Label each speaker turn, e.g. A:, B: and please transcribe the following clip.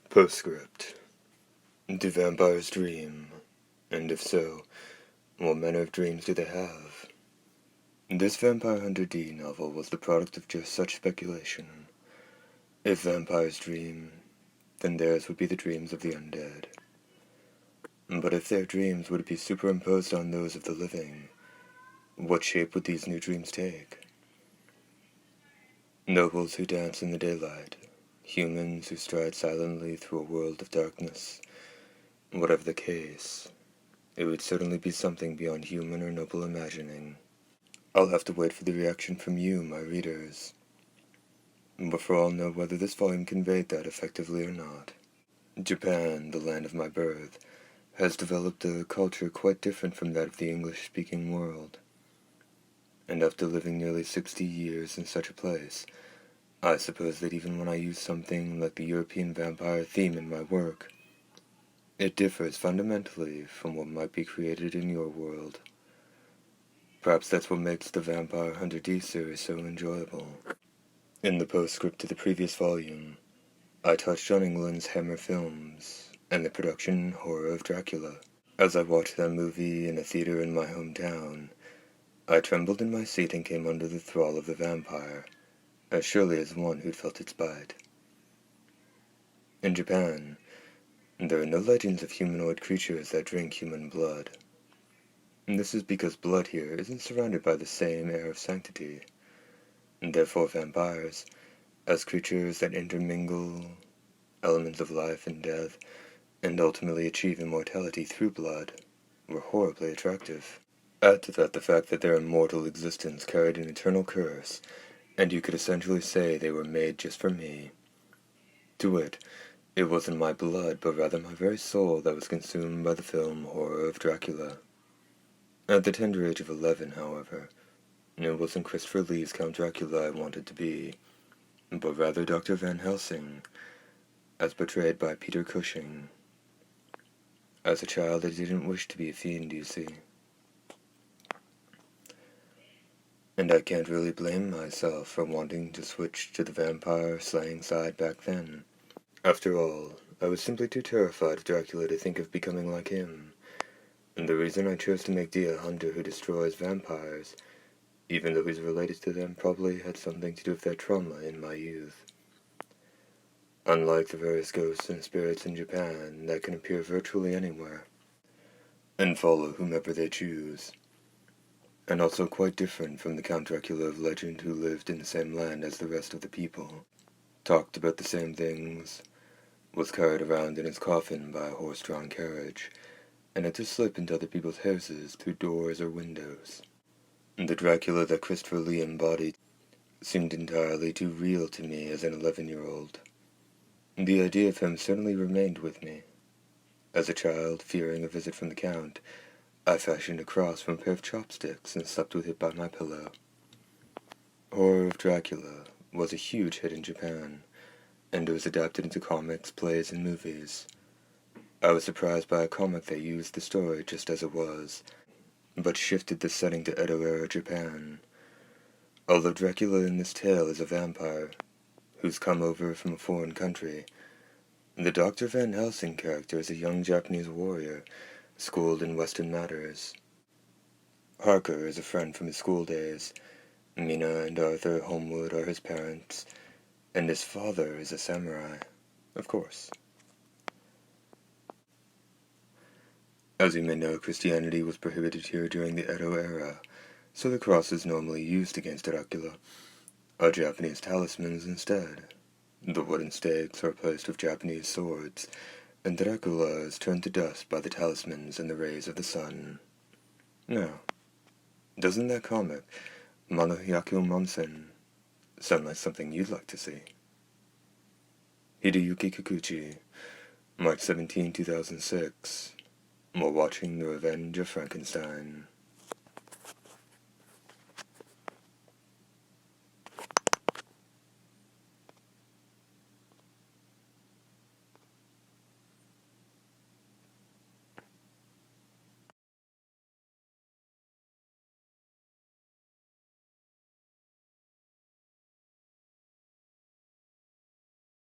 A: Postscript. Do vampires dream? And if so, what manner of dreams do they have? This Vampire Hunter D novel was the product of just such speculation. If vampires dream, then theirs would be the dreams of the undead. But if their dreams would be superimposed on those of the living, what shape would these new dreams take? Nobles who dance in the daylight, humans who stride silently through a world of darkness. Whatever the case, it would certainly be something beyond human or noble imagining. I'll have to wait for the reaction from you, my readers, before I'll know whether this volume conveyed that effectively or not. Japan, the land of my birth, has developed a culture quite different from that of the English-speaking world. And after living nearly 60 years in such a place, I suppose that even when I use something like the European vampire theme in my work, it differs fundamentally from what might be created in your world. Perhaps that's what makes the Vampire Hunter D series so enjoyable. In the postscript to the previous volume, I touched on England's Hammer Films and the production and horror of Dracula. As I watched that movie in a theater in my hometown, I trembled in my seat and came under the thrall of the vampire, as surely as one who'd felt its bite. In Japan, there are no legends of humanoid creatures that drink human blood. And this is because blood here isn't surrounded by the same air of sanctity, and therefore vampires, as creatures that intermingle elements of life and death, and ultimately achieve immortality through blood, were horribly attractive. Add to that the fact that their immortal existence carried an eternal curse, and you could essentially say they were made just for me. To wit, it wasn't my blood, but rather my very soul that was consumed by the film horror of Dracula. At the tender age of 11, however, it wasn't Christopher Lee's Count Dracula I wanted to be, but rather Dr. Van Helsing, as portrayed by Peter Cushing. As a child, I didn't wish to be a fiend, you see. And I can't really blame myself for wanting to switch to the vampire-slaying side back then. After all, I was simply too terrified of Dracula to think of becoming like him. And the reason I chose to make D a hunter who destroys vampires, even though he's related to them, probably had something to do with that trauma in my youth. Unlike the various ghosts and spirits in Japan that can appear virtually anywhere, and follow whomever they choose, and also quite different from the Count Dracula of legend who lived in the same land as the rest of the people, talked about the same things, was carried around in his coffin by a horse-drawn carriage, and had to slip into other people's houses through doors or windows. The Dracula that Christopher Lee embodied seemed entirely too real to me as an 11-year-old. The idea of him certainly remained with me. As a child, fearing a visit from the Count, I fashioned a cross from a pair of chopsticks and slept with it by my pillow. Horror of Dracula was a huge hit in Japan, and it was adapted into comics, plays, and movies. I was surprised by a comic that used the story just as it was, but shifted the setting to Edo-era Japan. Although Dracula in this tale is a vampire, who's come over from a foreign country, the Dr. Van Helsing character is a young Japanese warrior, schooled in Western matters. Harker is a friend from his school days, Mina and Arthur Holmwood are his parents, and his father is a samurai, of course. As you may know, Christianity was prohibited here during the Edo era, so the crosses normally used against Dracula are Japanese talismans instead. The wooden stakes are replaced with Japanese swords, and Dracula is turned to dust by the talismans and the rays of the sun. Now, doesn't that comic, Monohyaku Monsen, sound like something you'd like to see? Hideyuki Kikuchi, March 17, 2006. While watching The Revenge of Frankenstein.